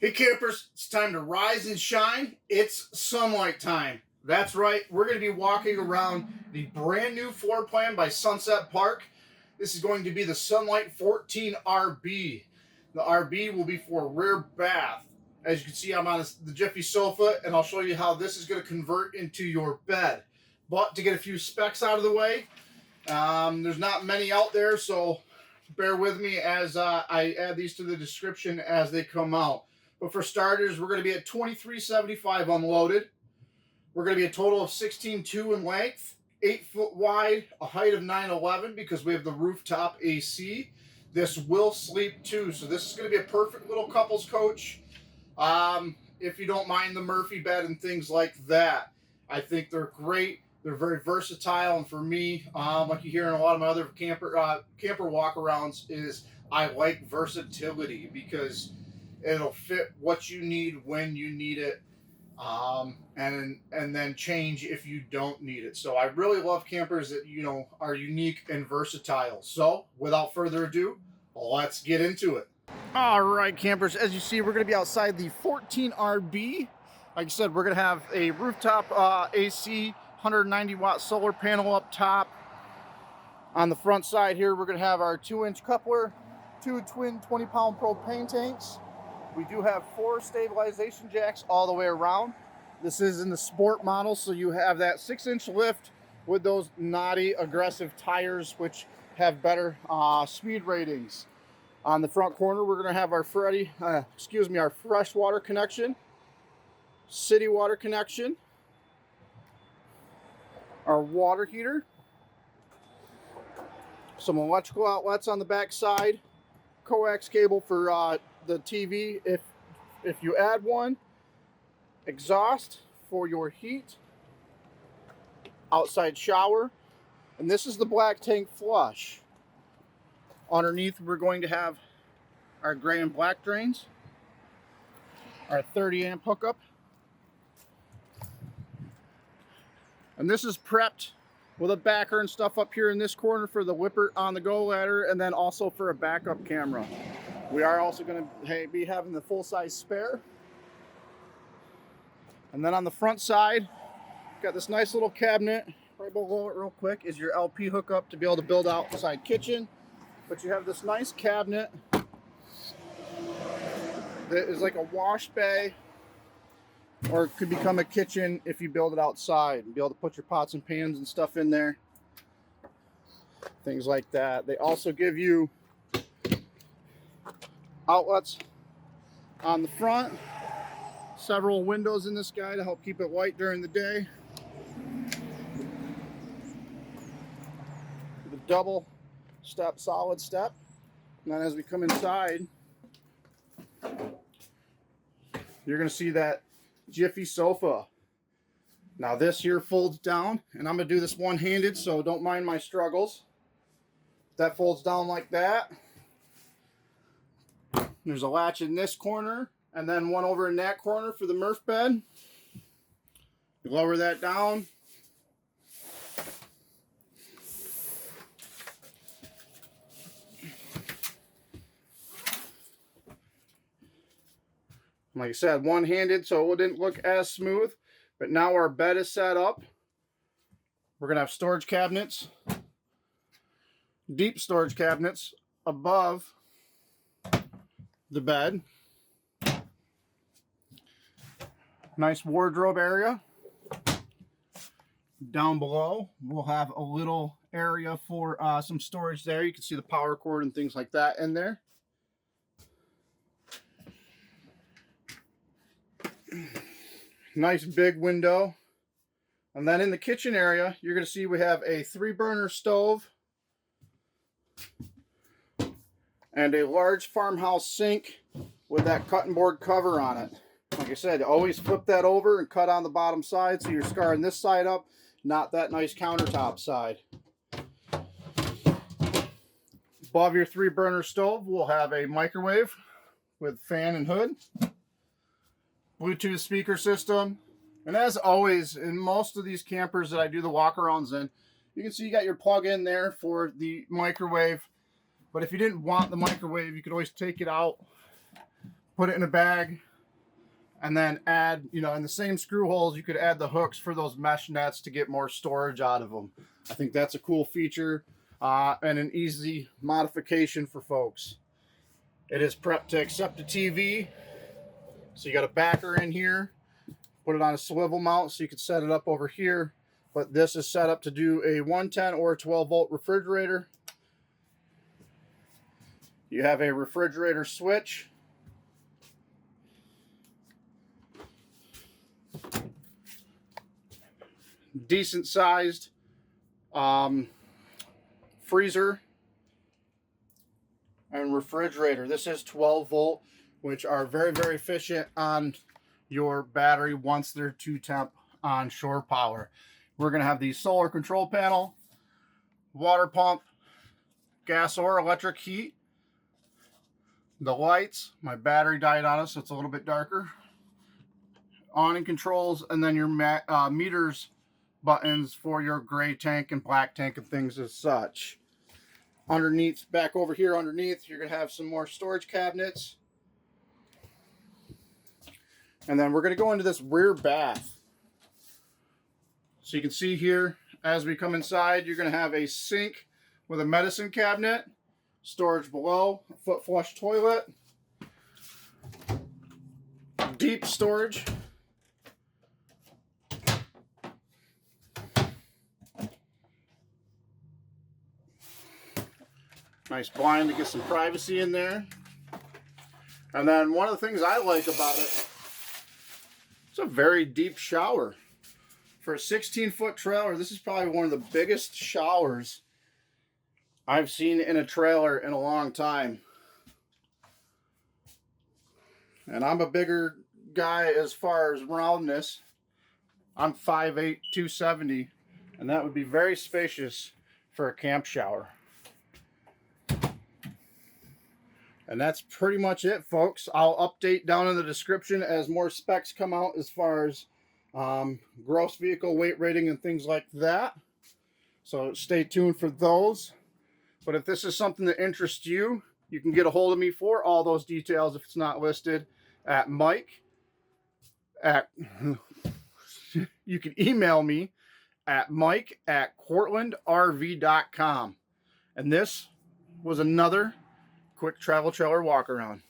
Hey campers, it's time to rise and shine. It's sunlight time. That's right, we're going to be walking around the brand new floor plan by Sunset Park. This is going to be the Sunlight 14 RB. The RB will be for rear bath. As you can see, I'm on the Jiffy sofa, and I'll show you how this is going to convert into your bed. But to get a few specs out of the way, there's not many out there, so bear with me as I add these to the description as they come out. But for starters, we're going to be at 2375 unloaded. We're going to be a total of 16.2 in length, 8 foot wide, a height of 9'11" because we have the rooftop AC. This will sleep too, so this is going to be a perfect little couples coach. If you don't mind the Murphy bed and things like that, I think they're great. They're very versatile, and for me, like you hear in a lot of my other camper walkarounds, is I like versatility because it'll fit what you need when you need it, and then change if you don't need it. So I really love campers that, you know, are unique and versatile. So without further ado, let's get into it. All right, campers, as you see, we're going to be outside the 14 RB. Like I said, we're going to have a rooftop AC 190 watt solar panel up top. On the front side here, we're going to have our 2-inch coupler, 2 twin 20-pound propane tanks. We do have 4 stabilization jacks all the way around. This is in the sport model, so you have that 6-inch lift with those naughty aggressive tires, which have better speed ratings. On the front corner, we're going to have our our fresh water connection, city water connection, our water heater, some electrical outlets on the back side, coax cable for the TV if you add one, exhaust for your heat, outside shower, and this is the black tank flush. Underneath, we're going to have our gray and black drains, our 30 amp hookup, and this is prepped with a backer and stuff up here in this corner for the Whippert on the go ladder, and then also for a backup camera. We are also going to be having the full-size spare. And then on the front side, got this nice little cabinet. Right below it real quick is your LP hookup to be able to build outside kitchen. But you have this nice cabinet that is like a wash bay, or it could become a kitchen if you build it outside and be able to put your pots and pans and stuff in there. Things like that. They also give you outlets on the front, several windows in this guy to help keep it light during the day. The double step, solid step. And then as we come inside, you're going to see that Jiffy sofa. Now this here folds down, and I'm going to do this one-handed, so don't mind my struggles. That folds down like that. There's a latch in this corner, and then one over in that corner for the Murph bed. You lower that down. Like I said, one-handed, so it didn't look as smooth. But now our bed is set up. We're going to have storage cabinets, deep storage cabinets above the bed. Nice wardrobe area. Down below, we'll have a little area for some storage there. You can see the power cord and things like that in there. Nice big window. And then in the kitchen area, you're going to see we have a 3-burner stove and a large farmhouse sink with that cutting board cover on it. Like I said, always flip that over and cut on the bottom side so you're scarring this side up, not that nice countertop side. Above your 3-burner stove, we'll have a microwave with fan and hood, Bluetooth speaker system, and as always, in most of these campers that I do the walkarounds in, you can see you got your plug in there for the microwave. But if you didn't want the microwave, you could always take it out, put it in a bag, and then add, you know, in the same screw holes, you could add the hooks for those mesh nets to get more storage out of them. I think that's a cool feature and an easy modification for folks. It is prepped to accept a TV. So you got a backer in here, put it on a swivel mount so you can set it up over here. But this is set up to do a 110 or a 12 volt refrigerator. You have a refrigerator switch. Decent sized freezer and refrigerator. This is 12 volt, which are very, very efficient on your battery once they're 2-temp on shore power. We're going to have the solar control panel, water pump, gas or electric heat, the lights. My battery died on us, so it's a little bit darker. Awning controls, and then your meters buttons for your gray tank and black tank and things as such. Underneath, back over here underneath, you're going to have some more storage cabinets. And then we're going to go into this rear bath. So you can see here, as we come inside, you're going to have a sink with a medicine cabinet, storage below, a foot flush toilet, deep storage, nice blind to get some privacy in there. And then one of the things I like about it, it's a very deep shower. For a 16-foot trailer, this is probably one of the biggest showers I've seen in a trailer in a long time. And I'm a bigger guy as far as roundness. I'm 5'8", 270, and that would be very spacious for a camp shower. And that's pretty much it, folks. I'll update down in the description as more specs come out as far as gross vehicle weight rating and things like that. So stay tuned for those. But if this is something that interests you, you can get a hold of me for all those details if it's not listed at Mike at you can email me at mike@cortlandrv.com. And this was another quick travel trailer walk around.